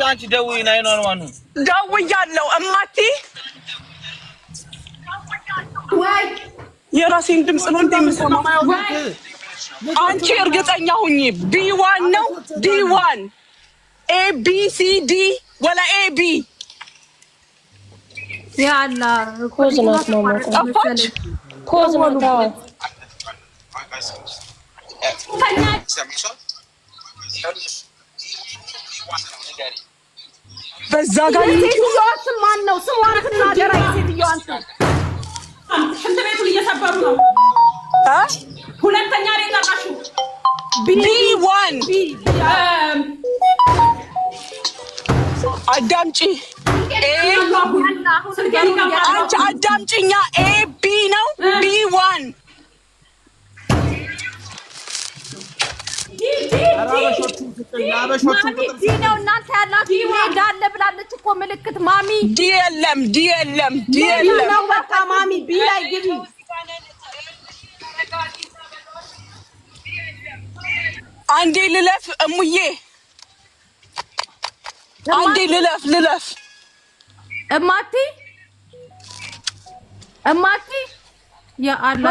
አንቺ ደውይ ናይ ነው ማኑ ደውያለሁ እማቲ ወይ የራሴን ድምጽ ነው እንደምሰማው አንቺ እርግጠኛ ሁኚ B1 ነው D1 A B C D ወላ A B ያላ ኮዝናት ነው ጠፋች ኮዝናት በዛ ጋር ይወት ማን ነው ስሟን ተናገራ ይሴትየዋን ሽንት ቤቱን እየሰበሩ ነው ሁለተኛ ላይ ተራሹ B1 አዳምጪ አንቺ አዳምጪኛ A B ነው B1 ዲኖ እናንተ ያላችሁ ሄዳለ ብላለች እኮ ምልክት ማሚ ዲኤልኤም ነው በቃ ማሚ ቢ ላይ ግቢ አንዴ ልለፍ እሙዬ አንዴ ልለፍ እማቲ ያ አላ